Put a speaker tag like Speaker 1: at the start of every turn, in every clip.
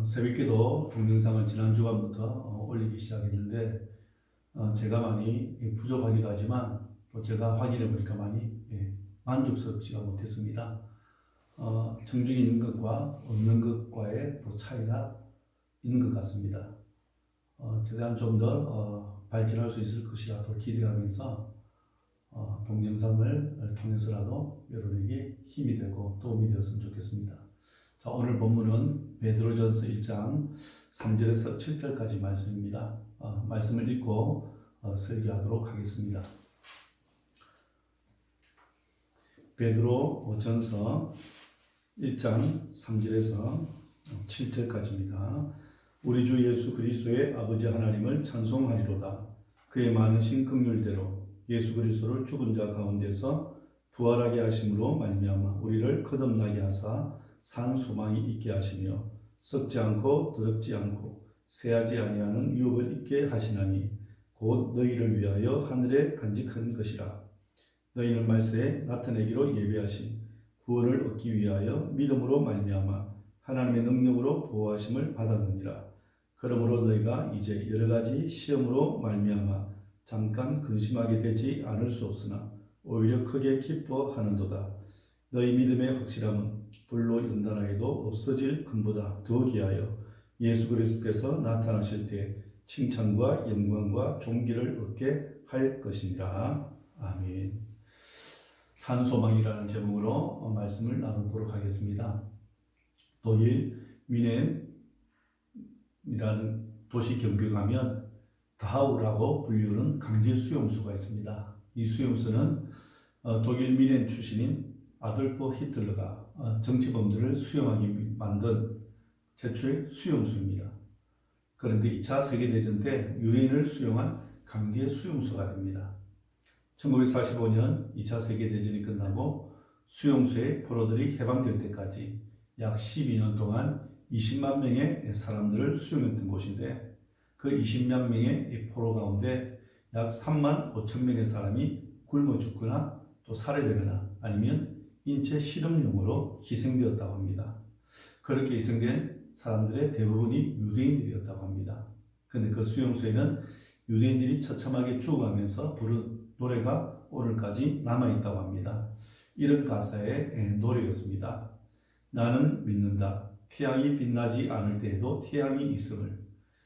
Speaker 1: 새벽기도 동영상을 지난 주간부터 올리기 시작했는데 제가 많이 부족하기도 하지만 또 제가 확인해 보니까 많이 만족스럽지가 못했습니다. 청중이 있는 것과 없는 것과의 또 차이가 있는 것 같습니다. 최대한 좀 더 발전할 수 있을 것이라 또 기대하면서 동영상을 통해서라도 여러분에게 힘이 되고 도움이 되었으면 좋겠습니다. 자, 오늘 본문은 베드로전서 1장 3절에서 7절까지 말씀입니다. 말씀을 읽고 설교하도록 하겠습니다. 베드로전서 1장 3절에서 7절까지입니다. 우리 주 예수 그리스도의 아버지 하나님을 찬송하리로다. 그의 많으신 긍휼대로 예수 그리스도를 죽은 자 가운데서 부활하게 하심으로 말미암아 우리를 거듭나게 하사 산 소망이 있게 하시며 썩지 않고 더럽지 않고 새하지 아니하는 유업을 있게 하시나니 곧 너희를 위하여 하늘에 간직한 것이라. 너희는 말세에 나타내기로 예비하신 구원을 얻기 위하여 믿음으로 말미암아 하나님의 능력으로 보호하심을 받았느니라. 그러므로 너희가 이제 여러 가지 시험으로 말미암아 잠깐 근심하게 되지 않을 수 없으나 오히려 크게 기뻐하는도다. 너희 믿음의 확실함은 불로 연단하여도 없어질 금보다 더 귀하여 예수 그리스도께서 나타나실 때 칭찬과 영광과 존귀를 얻게 할 것이니라. 아멘. 산소망이라는 제목으로 말씀을 나누도록 하겠습니다. 독일 미넨이라는 도시 경주에 가면 다하우라고 불리우는 강제 수용소가 있습니다. 이 수용소는 독일 미넨 출신인 아돌프 히틀러가 정치범들을 수용하기 만든 최초의 수용소입니다. 그런데 2차 세계대전 때 유대인을 수용한 강제 수용소가 됩니다. 1945년 2차 세계대전이 끝나고 수용소의 포로들이 해방될 때까지 약 12년 동안 20만 명의 사람들을 수용했던 곳인데 그 20만 명의 포로 가운데 약 3만 5천 명의 사람이 굶어 죽거나 또 살해되거나 아니면 인체 실험용으로 희생되었다고 합니다. 그렇게 희생된 사람들의 대부분이 유대인들이었다고 합니다. 그런데 그 수용소에는 유대인들이 처참하게 죽어가면서 부른 노래가 오늘까지 남아있다고 합니다. 이런 가사의 노래였습니다. 나는 믿는다. 태양이 빛나지 않을 때에도 태양이 있음을,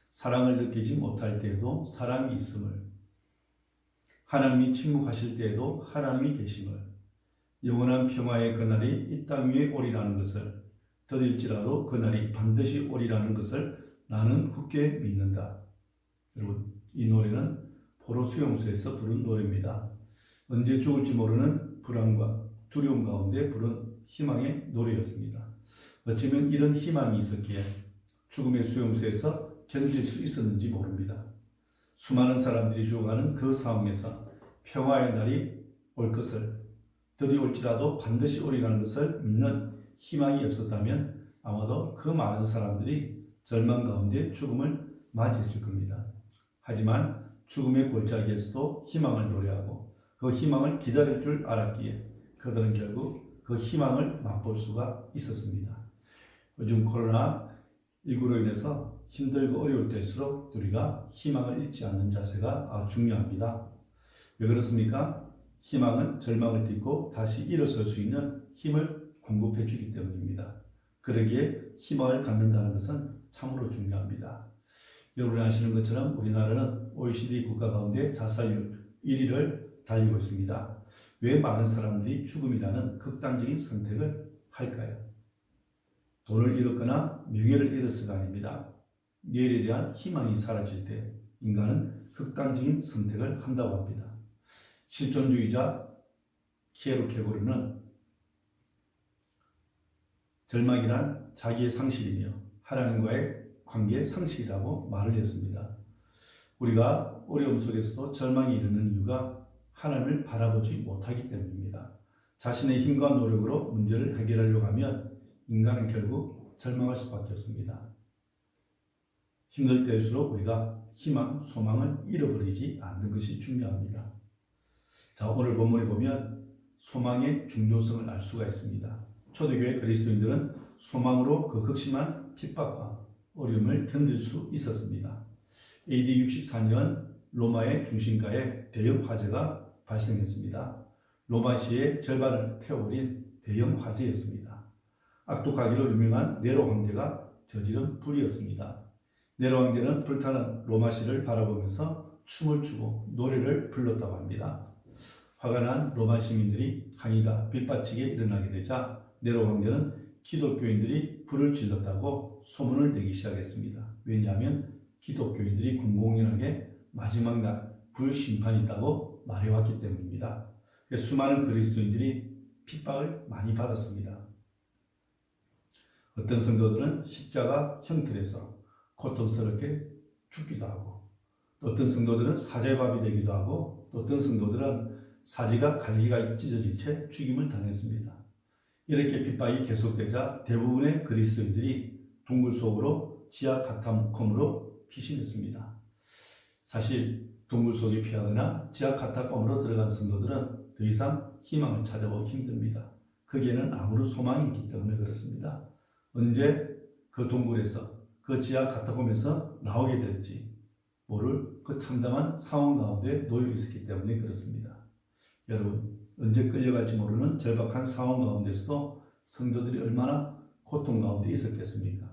Speaker 1: 사랑을 느끼지 못할 때에도 사랑이 있음을, 하나님이 침묵하실 때에도 하나님이 계심을, 영원한 평화의 그날이 이 땅 위에 오리라는 것을, 더딜지라도 그날이 반드시 오리라는 것을 나는 굳게 믿는다. 여러분, 이 노래는 포로 수용소에서 부른 노래입니다. 언제 죽을지 모르는 불안과 두려움 가운데 부른 희망의 노래였습니다. 어쩌면 이런 희망이 있었기에 죽음의 수용소에서 견딜 수 있었는지 모릅니다. 수많은 사람들이 죽어가는 그 상황에서 평화의 날이 올 것을, 드디어 올지라도 반드시 오리라는 것을 믿는 희망이 없었다면 아마도 그 많은 사람들이 절망 가운데 죽음을 맞이했을 겁니다. 하지만 죽음의 골짜기에서도 희망을 노래하고 그 희망을 기다릴 줄 알았기에 그들은 결국 그 희망을 맛볼 수가 있었습니다. 요즘 코로나19로 인해서 힘들고 어려울 때일수록 우리가 희망을 잃지 않는 자세가 아주 중요합니다. 왜 그렇습니까? 희망은 절망을 딛고 다시 일어설 수 있는 힘을 공급해 주기 때문입니다. 그러기에 희망을 갖는다는 것은 참으로 중요합니다. 여러분이 아시는 것처럼 우리나라는 OECD 국가 가운데 자살률 1위를 달리고 있습니다. 왜 많은 사람들이 죽음이라는 극단적인 선택을 할까요? 돈을 잃었거나 명예를 잃었어가 아닙니다. 내일에 대한 희망이 사라질 때 인간은 극단적인 선택을 한다고 합니다. 실존주의자 키에로케고르는 절망이란 자기의 상실이며 하나님과의 관계의 상실이라고 말을 했습니다. 우리가 어려움 속에서도 절망이 이르는 이유가 하나님을 바라보지 못하기 때문입니다. 자신의 힘과 노력으로 문제를 해결하려고 하면 인간은 결국 절망할 수밖에 없습니다. 힘들 때일수록 우리가 희망, 소망을 잃어버리지 않는 것이 중요합니다. 자, 오늘 본문에 보면 소망의 중요성을 알 수가 있습니다. 초대교회 그리스도인들은 소망으로 그 극심한 핍박과 어려움을 견딜 수 있었습니다. AD 64년 로마의 중심가에 대형 화재가 발생했습니다. 로마시의 절반을 태워버린 대형 화재였습니다. 악독하기로 유명한 네로 황제가 저지른 불이었습니다. 네로 황제는 불타는 로마시를 바라보면서 춤을 추고 노래를 불렀다고 합니다. 화가 난 로마 시민들이 항의가 빗발치게 일어나게 되자 네로 황제는 기독교인들이 불을 질렀다고 소문을 내기 시작했습니다. 왜냐하면 기독교인들이 공공연하게 마지막 날 불심판이 있다고 말해왔기 때문입니다. 수많은 그리스도인들이 핍박을 많이 받았습니다. 어떤 성도들은 십자가 형틀에서 고통스럽게 죽기도 하고, 또 어떤 성도들은 사제밥이 되기도 하고, 또 어떤 성도들은 사지가 갈기갈기 찢어진 채 죽임을 당했습니다. 이렇게 핍박이 계속되자 대부분의 그리스도인들이 동굴 속으로 지하 카타콤으로 피신했습니다. 사실 동굴 속에 피하거나 지하 카타콤으로 들어간 성도들은 더 이상 희망을 찾아보기 힘듭니다. 거기에는 아무런 소망이 있기 때문에 그렇습니다. 언제 그 동굴에서, 그 지하 카타콤에서 나오게 될지 모를 그 참담한 상황 가운데 놓여 있었기 때문에 그렇습니다. 여러분, 언제 끌려갈지 모르는 절박한 상황 가운데서도 성도들이 얼마나 고통 가운데 있었겠습니까?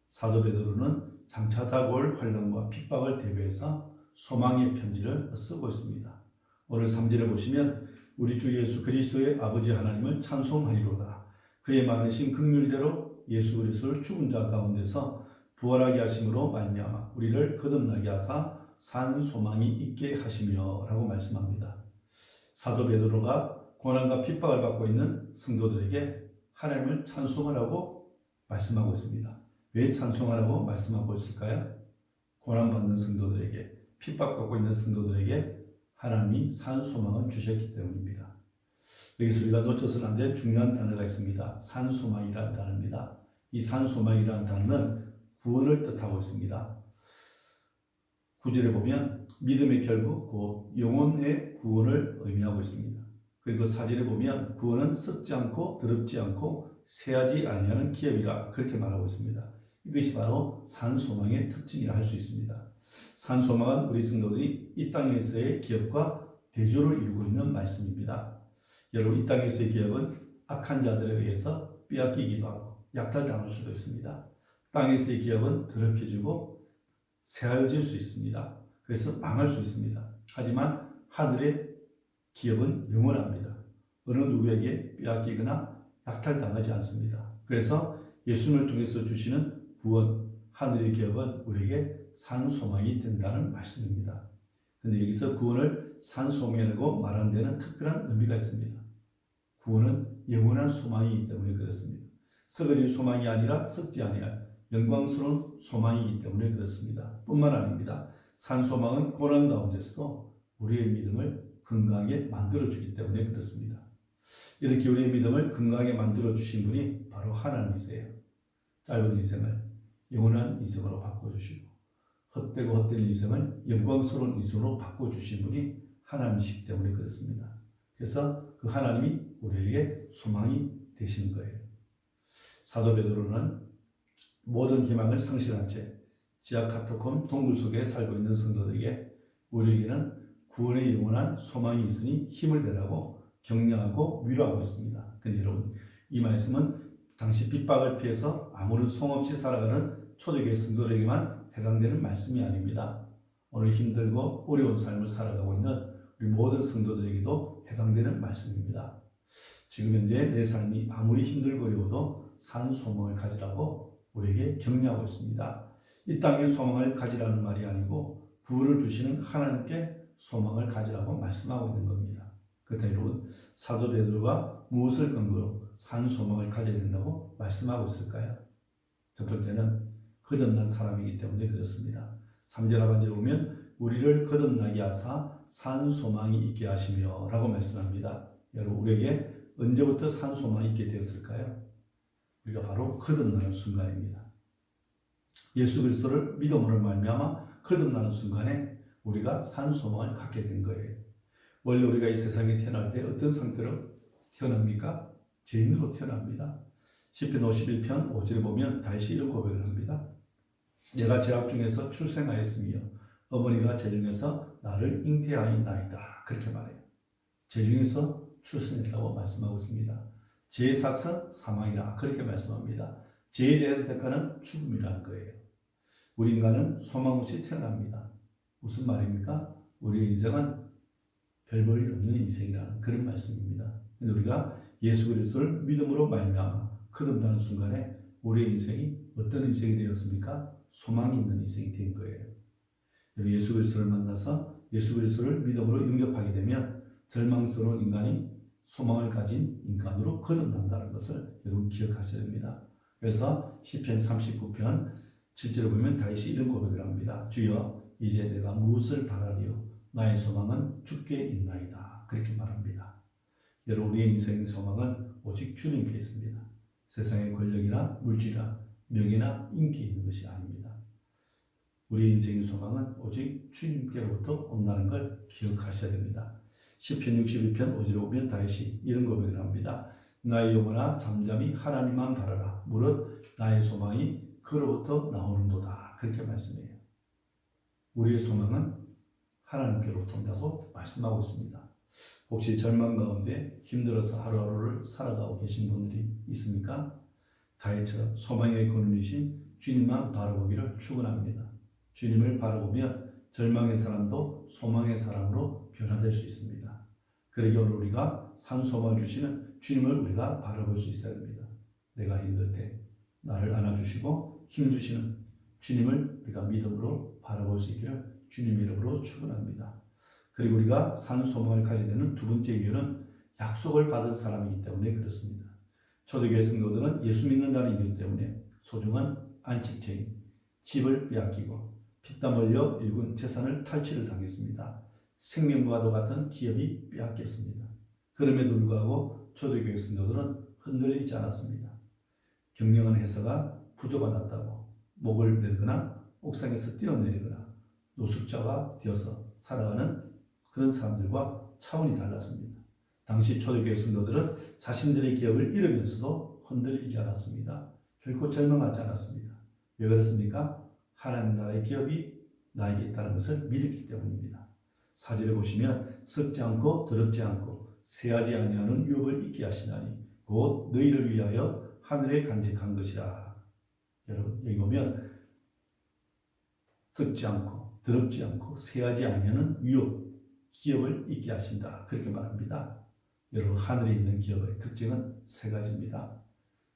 Speaker 1: 사도 베드로는 장차 다가올 환난과 핍박을 대비해서 소망의 편지를 쓰고 있습니다. 오늘 3절에 보시면 우리 주 예수 그리스도의 아버지 하나님을 찬송하리로다. 그의 많으신 긍휼대로 예수 그리스도를 죽은 자 가운데서 부활하게 하심으로 말미암아 우리를 거듭나게 하사 산 소망이 있게 하시며 라고 말씀합니다. 사도 베드로가 고난과 핍박을 받고 있는 성도들에게 하나님을 찬송하라고 말씀하고 있습니다. 왜 찬송하라고 말씀하고 있을까요? 고난받는 성도들에게, 핍박받고 있는 성도들에게 하나님이 산 소망을 주셨기 때문입니다. 여기서 우리가 놓쳐서는 안 될 중요한 단어가 있습니다. 산 소망이라는 단어입니다. 이 산 소망이라는 단어는 구원을 뜻하고 있습니다. 9절에 보면 믿음의 결국 곧 영혼의 구원을 의미하고 있습니다. 그리고 4절에 보면 구원은 썩지 않고 더럽지 않고 쇠하지 아니하는 기업이라 그렇게 말하고 있습니다. 이것이 바로 산소망의 특징이라 할 수 있습니다. 산소망은 우리 성도들이 이 땅에서의 기업과 대조를 이루고 있는 말씀입니다. 여러분, 이 땅에서의 기업은 악한 자들에 의해서 빼앗기기도 하고 약탈당할 수도 있습니다. 땅에서의 기업은 더럽혀지고 쇠하여질 수 있습니다. 그래서 망할 수 있습니다. 하지만 하늘의 기업은 영원합니다. 어느 누구에게 빼앗기거나 약탈당하지 않습니다. 그래서 예수님을 통해서 주시는 구원, 하늘의 기업은 우리에게 산 소망이 된다는 말씀입니다. 그런데 여기서 구원을 산 소망이라고 말하는 데는 특별한 의미가 있습니다. 구원은 영원한 소망이기 때문에 그렇습니다. 썩어질 소망이 아니라 썩지 아니할 영광스러운 소망이기 때문에 그렇습니다. 뿐만 아닙니다. 산 소망은 고난 가운데서도 우리의 믿음을 건강하게 만들어주기 때문에 그렇습니다. 이렇게 우리의 믿음을 건강하게 만들어주신 분이 바로 하나님이세요. 짧은 인생을 영원한 인생으로 바꿔주시고 헛되고 헛된 인생을 영광스러운 인생으로 바꿔주신 분이 하나님이시기 때문에 그렇습니다. 그래서 그 하나님이 우리에게 소망이 되시는 거예요. 사도 베드로는 모든 희망을 상실한 채 지하 카타콤 동굴 속에 살고 있는 성도들에게 우리에게는 구원의 영원한 소망이 있으니 힘을 내라고 격려하고 위로하고 있습니다. 그런데 여러분, 이 말씀은 당시 핍박을 피해서 아무런 소용없이 살아가는 초대교회 성도들에게만 해당되는 말씀이 아닙니다. 오늘 힘들고 어려운 삶을 살아가고 있는 우리 모든 성도들에게도 해당되는 말씀입니다. 지금 현재 내 삶이 아무리 힘들고 어려워도 산 소망을 가지라고 우리에게 격려하고 있습니다. 이 땅의 소망을 가지라는 말이 아니고 부를 주시는 하나님께 소망을 가지라고 말씀하고 있는 겁니다. 그렇다면 여러분, 사도 베드로가 무엇을 근거로 산 소망을 가져야 된다고 말씀하고 있을까요? 첫 번째는 거듭난 사람이기 때문에 그렇습니다. 3절 하반절에 보면 우리를 거듭나게 하사 산 소망이 있게 하시며 라고 말씀합니다. 여러분, 우리에게 언제부터 산 소망이 있게 되었을까요? 우리가 바로 거듭나는 순간입니다. 예수 그리스도를 믿음으로 말미암아 거듭나는 순간에 우리가 산 소망을 갖게 된 거예요. 원래 우리가 이 세상에 태어날 때 어떤 상태로 태어납니까? 죄인으로 태어납니다. 시편 51편 5절에 보면 다윗이 이런 고백을 합니다. 내가 제약 중에서 출생하였으며 어머니가 제 중에서 나를 잉태하였나이다. 그렇게 말해요. 제 중에서 출생했다고 말씀하고 있습니다. 제 삭은 사망이라 그렇게 말씀합니다. 죄에 대한 대가는 죽음이라는 거예요. 우리 인간은 소망 없이 태어납니다. 무슨 말입니까? 우리의 인생은 별 볼 일 없는 인생이라는 그런 말씀입니다. 우리가 예수 그리스도를 믿음으로 말미암아 거듭나는 순간에 우리의 인생이 어떤 인생이 되었습니까? 소망이 있는 인생이 된 거예요. 예수 그리스도를 만나서 예수 그리스도를 믿음으로 영접하게 되면 절망스러운 인간이 소망을 가진 인간으로 거듭난다는 것을 여러분 기억하셔야 됩니다. 그래서 시편 39편 7절을 보면 다윗이 이런 고백을 합니다. 주여 이제 내가 무엇을 바라리요 나의 소망은 주께 있나이다. 그렇게 말합니다. 여러분 우리의 인생의 소망은 오직 주님께 있습니다. 세상의 권력이나 물질이나 명예나 인기 있는 것이 아닙니다. 우리 인생의 소망은 오직 주님께로부터 온다는 걸 기억하셔야 됩니다. 시편 62편 5절에 보면 다윗이 이런 고백을 합니다. 나의 영혼아 잠잠히 하나님만 바라라. 무릇 나의 소망이 그로부터 나오는도다. 그렇게 말씀해요. 우리의 소망은 하나님께로부터 온다고 말씀하고 있습니다. 혹시 절망 가운데 힘들어서 하루하루를 살아가고 계신 분들이 있습니까? 다윗처럼 소망의 근원이신 주님만 바라보기를 축원합니다. 주님을 바라보면 절망의 사람도 소망의 사람으로 변화될 수 있습니다. 그러기 오늘 우리가 산 소망을 주시는 주님을 우리가 바라볼 수 있어야 됩니다. 내가 힘들 때 나를 안아주시고 힘주시는 주님을 우리가 믿음으로 바라볼 수 있기를 주님의 이름으로 축원합니다. 그리고 우리가 산 소망을 가지게 되는 두 번째 이유는 약속을 받은 사람이기 때문에 그렇습니다. 초대교회 성도들은 예수 믿는다는 이유 때문에 소중한 안식처인 집을 빼앗기고 피땀 흘려 일군 재산을 탈취를 당했습니다. 생명과도 같은 기업이 빼앗겼습니다. 그럼에도 불구하고 초대교회 성도들은 흔들리지 않았습니다. 경영한 회사가 부도가 났다고 목을 베거나 옥상에서 뛰어내리거나 노숙자가 되어서 살아가는 그런 사람들과 차원이 달랐습니다. 당시 초대교회 성도들은 자신들의 기업을 잃으면서도 흔들리지 않았습니다. 결코 절망하지 않았습니다. 왜 그렇습니까? 하나님 나라의 기업이 나에게 있다는 것을 믿었기 때문입니다. 4절에 보시면 썩지 않고 더럽지 않고 새하지 아니하는 유업을 있게 하시나니 곧 너희를 위하여 하늘에 간직한 것이라. 여러분 여기 보면 썩지 않고 더럽지 않고 새하지 아니하는 유업, 기업을 있게 하신다. 그렇게 말합니다. 여러분 하늘에 있는 기업의 특징은 세 가지입니다.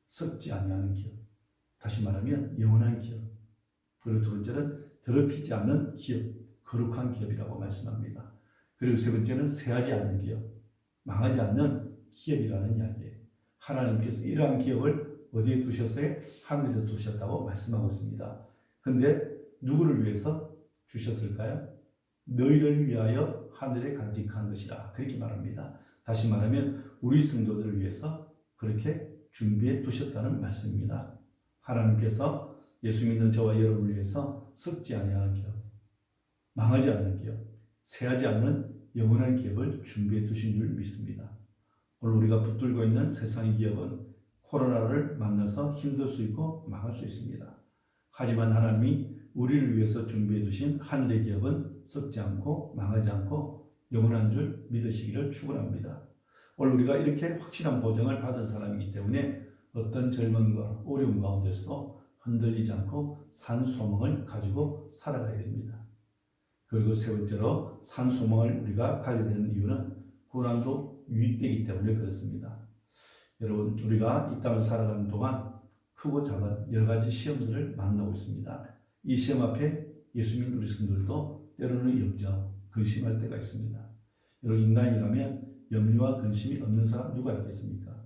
Speaker 1: 썩지 아니하는 기업, 다시 말하면 영원한 기업, 그리고 두 번째는 더럽히지 않는 기업, 거룩한 기업이라고 말씀합니다. 그리고 세 번째는 새하지 않는 기업, 망하지 않는 기업이라는 이야기예요. 하나님께서 이러한 기업을 어디에 두셨어요? 하늘에 두셨다고 말씀하고 있습니다. 그런데 누구를 위해서 주셨을까요? 너희를 위하여 하늘에 간직한 것이라 그렇게 말합니다. 다시 말하면 우리 성도들을 위해서 그렇게 준비해 두셨다는 말씀입니다. 하나님께서 예수 믿는 저와 여러분을 위해서 썩지 아니하는 기업, 망하지 않는 기업, 새하지 않는 영원한 기업을 준비해 두신 줄 믿습니다. 오늘 우리가 붙들고 있는 세상의 기업은 코로나를 만나서 힘들 수 있고 망할 수 있습니다. 하지만 하나님이 우리를 위해서 준비해 두신 하늘의 기업은 썩지 않고 망하지 않고 영원한 줄 믿으시기를 축원합니다. 오늘 우리가 이렇게 확실한 보장을 받은 사람이기 때문에 어떤 절망과 어려움 가운데서도 흔들리지 않고 산 소망을 가지고 살아가야 됩니다. 그리고 세 번째로 산 소망을 우리가 가져야 되는 이유는 고난도 유익되기 때문에 그렇습니다. 여러분 우리가 이 땅을 살아가는 동안 크고 작은 여러 가지 시험들을 만나고 있습니다. 이 시험 앞에 예수 믿는 우리 성도들도 때로는 염려, 근심할 때가 있습니다. 여러분 인간이라면 염려와 근심이 없는 사람 누가 있겠습니까?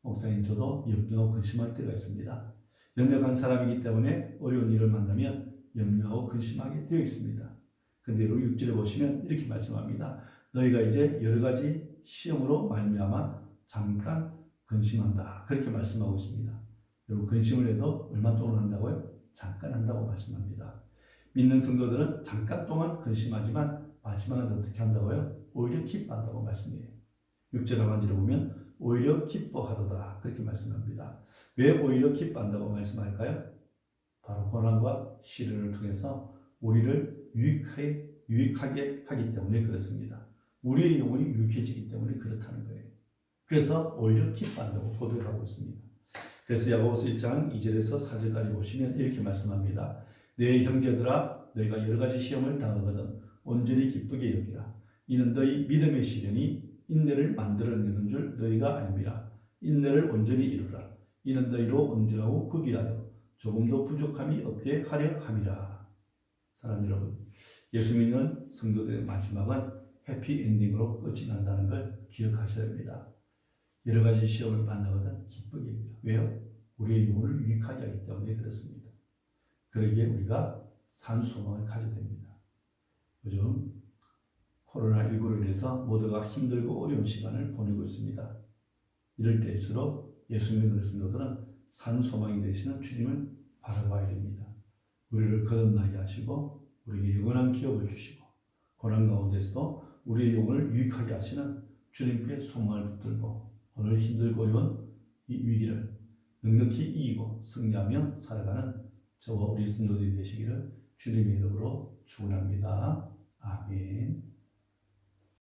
Speaker 1: 목사님 저도 염려하고 근심할 때가 있습니다. 연약한 사람이기 때문에 어려운 일을 만나면 염려하고 근심하게 되어 있습니다. 그런데 여러분 6절에 보시면 이렇게 말씀합니다. 너희가 이제 여러 가지 시험으로 말미암아 잠깐 근심한다. 그렇게 말씀하고 있습니다. 여러분 근심을 해도 얼마 동안 한다고요? 잠깐 한다고 말씀합니다. 믿는 성도들은 잠깐 동안 근심하지만 마지막은 어떻게 한다고요? 오히려 기뻐한다고 말씀해요. 6절 하반절에 보면 오히려 기뻐하도다. 그렇게 말씀합니다. 왜 오히려 기뻐한다고 말씀할까요? 바로 고난과 시련을 통해서 우리를 유익하게 하기 때문에 그렇습니다. 우리의 영혼이 유익해지기 때문에 그렇다는 거예요. 그래서 오히려 기뻐한다고 고백을 하고 있습니다. 그래서 야고보서 1장 2절에서 4절까지 보시면 이렇게 말씀합니다. 내 형제들아 너희가 여러 가지 시험을 당하거든 온전히 기쁘게 여기라. 이는 너희 믿음의 시련이 인내를 만들어내는 줄 너희가 알미라. 인내를 온전히 이루라. 이는 너희로 온전하고 구비하여 조금도 부족함이 없게 하려 함이라. 사랑하는 여러분, 예수 믿는 성도들의 마지막은 해피엔딩으로 끝이 난다는 걸 기억하셔야 합니다. 여러 가지 시험을 만나거든 기쁘게 여기라. 왜요? 우리의 영혼을 유익하게 하기 때문에 그렇습니다. 그러기에 우리가 산 소망을 가져야 됩니다. 요즘 코로나19로 인해서 모두가 힘들고 어려운 시간을 보내고 있습니다. 이럴 때일수록 예수 믿는 성도들은 산 소망이 되시는 주님을 바라봐야 됩니다. 우리를 거듭나게 하시고 우리에게 영원한 기업을 주시고 고난 가운데서도 우리의 영혼을 유익하게 하시는 주님께 소망을 붙들고 오늘 힘들고 어려운 이 위기를 넉넉히 이기고 승리하며 살아가는 저와 우리 성도들이 되시기를 주님의 이름으로 축원합니다. 아멘.